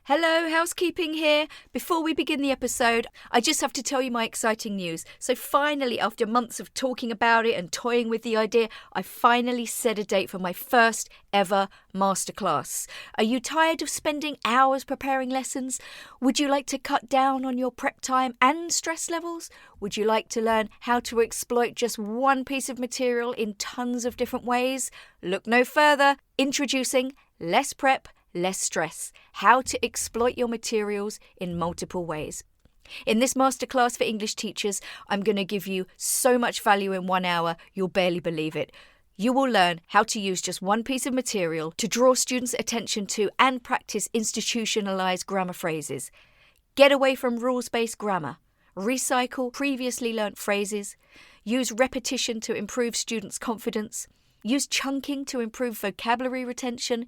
Hello, housekeeping here. Before we begin the episode, I just have to tell you my exciting news. So finally, after months of talking about it and toying with the idea, I finally set a date for my first ever masterclass. Are you tired of spending hours preparing lessons? Would you like to cut down on your prep time and stress levels? Would you like to learn how to exploit just one piece of material in tons of different ways? Look no further. Introducing Less Prep, Less stress. How to exploit your materials in multiple ways. In this masterclass for English teachers, I'm going to give you so much value in 1 hour, you'll barely believe it. You will learn how to use just one piece of material to draw students' attention to and practice institutionalized grammar phrases. Get away from rules-based grammar. Recycle previously learnt phrases. Use repetition to improve students' confidence. Use chunking to improve vocabulary retention,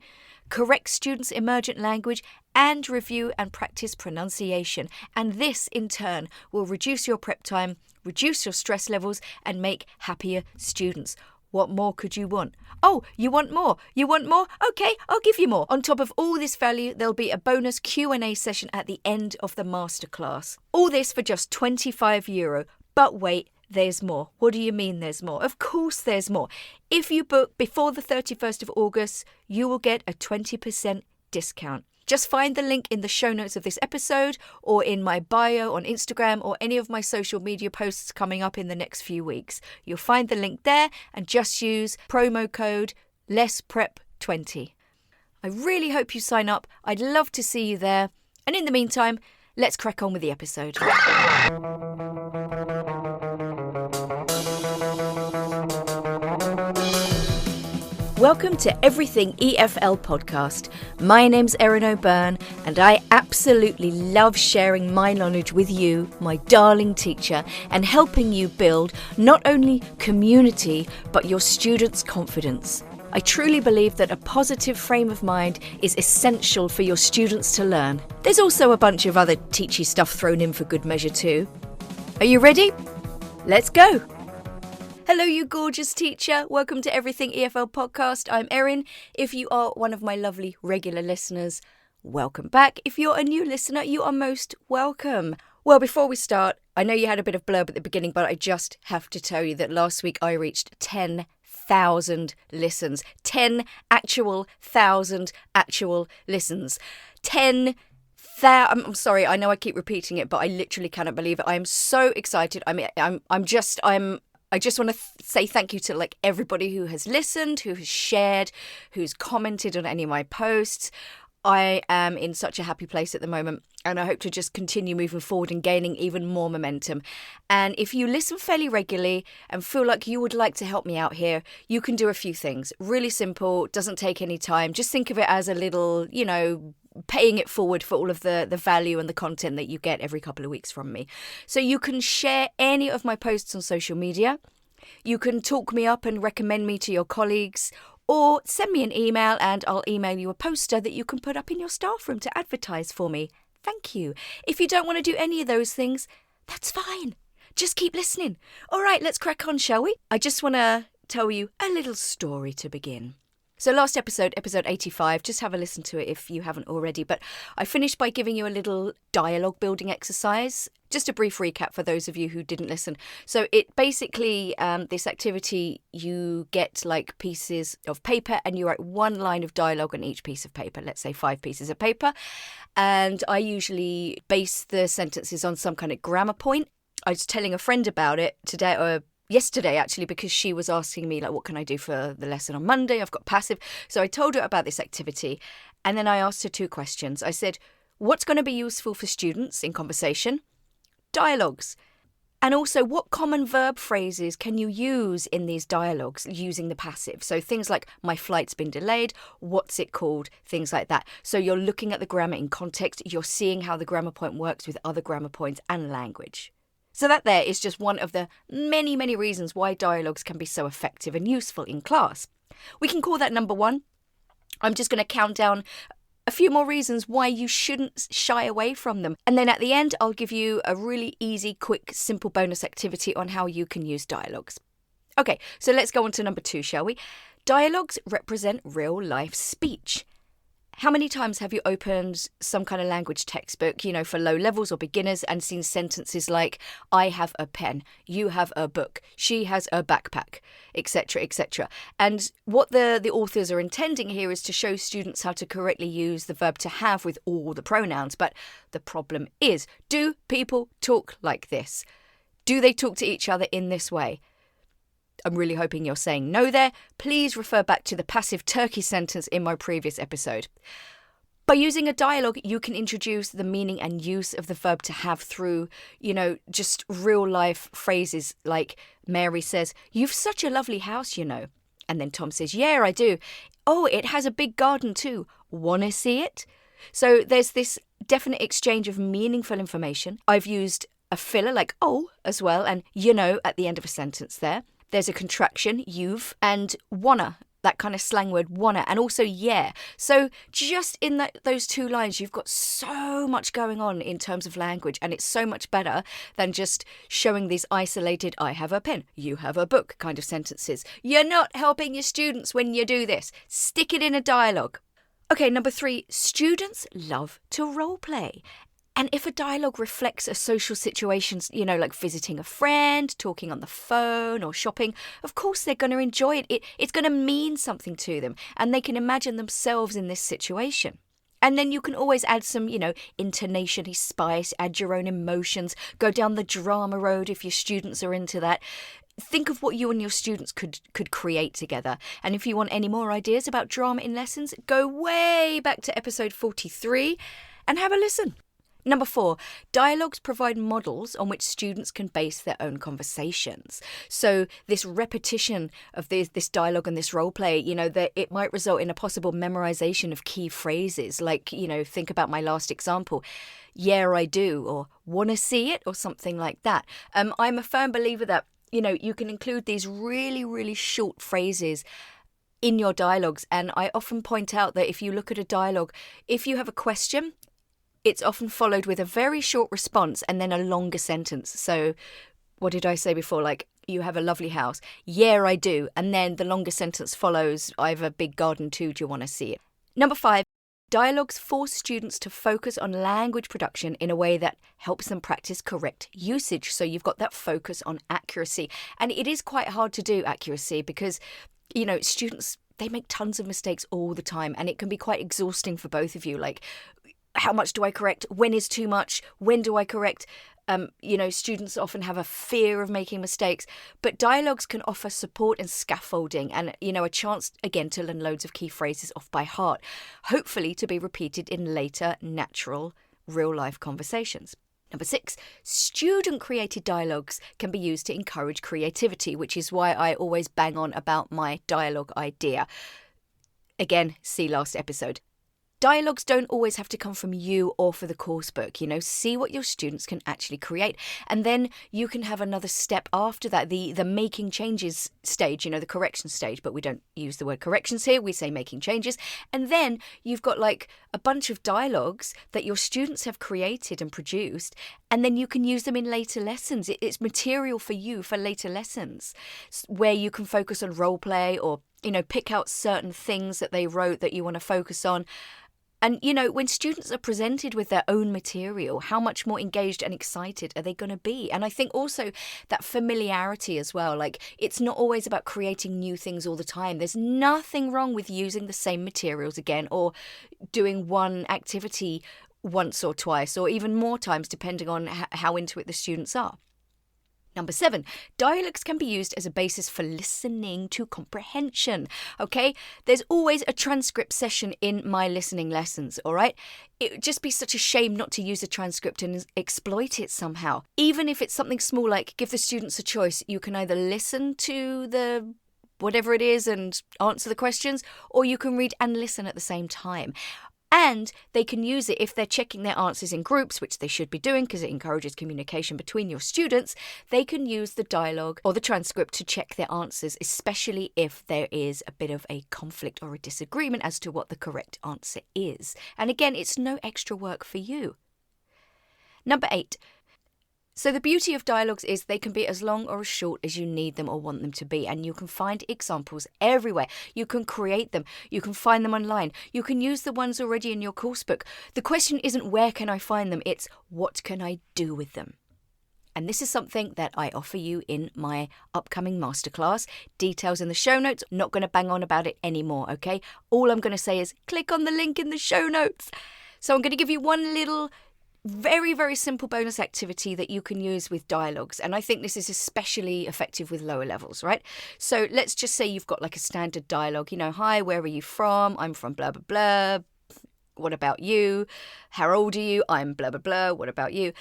correct students' emergent language, and review and practice pronunciation. And this, in turn, will reduce your prep time, reduce your stress levels, and make happier students. What more could you want? Oh, you want more? You want more? Okay, I'll give you more. On top of all this value, there'll be a bonus Q&A session at the end of the masterclass. All this for just €25. But wait, there's more. What do you mean there's more? Of course there's more. If you book before the 31st of August, you will get a 20% discount. Just find the link in the show notes of this episode or in my bio on Instagram or any of my social media posts coming up in the next few weeks. You'll find the link there and just use promo code LessPrep20. I really hope you sign up. I'd love to see you there. And in the meantime, let's crack on with the episode. Welcome to Everything EFL podcast. My name's Erin O'Byrne and I absolutely love sharing my knowledge with you, my darling teacher, and helping you build not only community but your students' confidence. I truly believe that a positive frame of mind is essential for your students to learn. There's also a bunch of other teachy stuff thrown in for good measure too. Are you ready? Let's go! Hello, you gorgeous teacher. Welcome to Everything EFL podcast. I'm Erin. If you are one of my lovely regular listeners, welcome back. If you're a new listener, you are most welcome. Well, before we start, I know you had a bit of blurb at the beginning, but I just have to tell you that last week I reached 10,000 listens. 10,000 actual listens. 10,000. I'm sorry, I know I keep repeating it, but I literally cannot believe it. I am so excited. I just want to say thank you to everybody who has listened, who has shared, who's commented on any of my posts. I am in such a happy place at the moment and I hope to just continue moving forward and gaining even more momentum. And if you listen fairly regularly and feel like you would like to help me out here, you can do a few things. Really simple, doesn't take any time. Just think of it as a little, paying it forward for all of the value and the content that you get every couple of weeks from me. So you can share any of my posts on social media. You can talk me up and recommend me to your colleagues, or send me an email and I'll email you a poster that you can put up in your staff room to advertise for me. Thank you. If you don't want to do any of those things, that's fine. Just keep listening. All right, let's crack on, shall we? I just want to tell you a little story to begin. So last episode 85, just have a listen to it if you haven't already. But I finished by giving you a little dialogue building exercise. Just a brief recap for those of you who didn't listen. So it basically, this activity, you get pieces of paper and you write one line of dialogue on each piece of paper. Let's say 5 pieces of paper. And I usually base the sentences on some kind of grammar point. I was telling a friend about it yesterday, actually, because she was asking me, what can I do for the lesson on Monday? I've got passive. So I told her about this activity. And then I asked her 2 questions. I said, what's going to be useful for students in conversation? Dialogues. And also, what common verb phrases can you use in these dialogues using the passive? So things like, my flight's been delayed, what's it called? Things like that. So you're looking at the grammar in context. You're seeing how the grammar point works with other grammar points and language. So that there is just one of the many, many reasons why dialogues can be so effective and useful in class. We can call that number 1. I'm just going to count down a few more reasons why you shouldn't shy away from them. And then at the end, I'll give you a really easy, quick, simple bonus activity on how you can use dialogues. Okay, so let's go on to number 2, shall we? Dialogues represent real-life speech. How many times have you opened some kind of language textbook, for low levels or beginners and seen sentences like, I have a pen, you have a book, she has a backpack, etc., etc. And what the authors are intending here is to show students how to correctly use the verb to have with all the pronouns. But the problem is, do people talk like this? Do they talk to each other in this way? I'm really hoping you're saying no there. Please refer back to the passive turkey sentence in my previous episode. By using a dialogue, you can introduce the meaning and use of the verb to have through, just real life phrases like Mary says, "You've such a lovely house, And then Tom says, "Yeah, I do. Oh, it has a big garden too. Wanna see it?" So there's this definite exchange of meaningful information. I've used a filler like "oh" as well, and at the end of a sentence there. There's a contraction, you've, and wanna, that kind of slang word wanna, and also yeah. So just in those two lines, you've got so much going on in terms of language, and it's so much better than just showing these isolated I have a pen, you have a book kind of sentences. You're not helping your students when you do this. Stick it in a dialogue. Okay, number 3, students love to role play. And if a dialogue reflects a social situation, like visiting a friend, talking on the phone or shopping, of course they're going to enjoy it. It's going to mean something to them and they can imagine themselves in this situation. And then you can always add some, intonation, spice, add your own emotions, go down the drama road if your students are into that. Think of what you and your students could create together. And if you want any more ideas about drama in lessons, go way back to episode 43 and have a listen. Number 4, dialogues provide models on which students can base their own conversations. So this repetition of this dialogue and this role play, that it might result in a possible memorization of key phrases. Like, think about my last example. Yeah, I do, or wanna see it, or something like that. I'm a firm believer that, you can include these really, really short phrases in your dialogues. And I often point out that if you look at a dialogue, if you have a question, it's often followed with a very short response and then a longer sentence. So what did I say before? Like, you have a lovely house. Yeah, I do. And then the longer sentence follows, I have a big garden too. Do you want to see it? Number 5, dialogues force students to focus on language production in a way that helps them practice correct usage. So you've got that focus on accuracy. And it is quite hard to do accuracy because, students, they make tons of mistakes all the time. And it can be quite exhausting for both of you. Like, how much do I correct? When is too much? When do I correct? Students often have a fear of making mistakes, but dialogues can offer support and scaffolding and, a chance, again, to learn loads of key phrases off by heart, hopefully to be repeated in later, natural, real-life conversations. Number 6, student-created dialogues can be used to encourage creativity, which is why I always bang on about my dialogue idea. Again, see last episode. Dialogues don't always have to come from you or for the course book, see what your students can actually create. And then you can have another step after that, the making changes stage, the correction stage, but we don't use the word corrections here, we say making changes. And then you've got like a bunch of dialogues that your students have created and produced, and then you can use them in later lessons. It's material for you for later lessons where you can focus on role play or, pick out certain things that they wrote that you want to focus on. And, when students are presented with their own material, how much more engaged and excited are they going to be? And I think also that familiarity as well, like it's not always about creating new things all the time. There's nothing wrong with using the same materials again or doing one activity once or twice or even more times depending on how into it the students are. Number 7, dialogues can be used as a basis for listening to comprehension, okay? There's always a transcript session in my listening lessons, all right? It would just be such a shame not to use a transcript and exploit it somehow. Even if it's something small like give the students a choice, you can either listen to the whatever it is and answer the questions, or you can read and listen at the same time. And they can use it if they're checking their answers in groups, which they should be doing because it encourages communication between your students. They can use the dialogue or the transcript to check their answers, especially if there is a bit of a conflict or a disagreement as to what the correct answer is. And again, it's no extra work for you. Number 8. So the beauty of dialogues is they can be as long or as short as you need them or want them to be, and you can find examples everywhere. You can create them. You can find them online. You can use the ones already in your course book. The question isn't where can I find them, it's what can I do with them? And this is something that I offer you in my upcoming masterclass. Details in the show notes. Not going to bang on about it anymore, okay? All I'm going to say is click on the link in the show notes. So I'm going to give you one little very, very simple bonus activity that you can use with dialogues. And I think this is especially effective with lower levels, right? So let's just say you've got like a standard dialogue, hi, where are you from? I'm from blah, blah, blah. What about you? How old are you? I'm blah, blah, blah. What about you?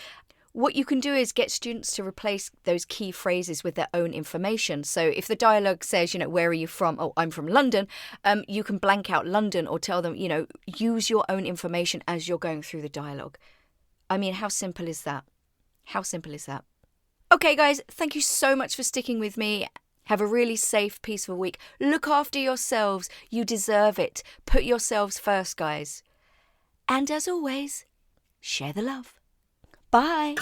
What you can do is get students to replace those key phrases with their own information. So if the dialogue says, where are you from? Oh, I'm from London. You can blank out London or tell them, use your own information as you're going through the dialogue. I mean, how simple is that? How simple is that? Okay, guys, thank you so much for sticking with me. Have a really safe, peaceful week. Look after yourselves. You deserve it. Put yourselves first, guys. And as always, share the love. Bye.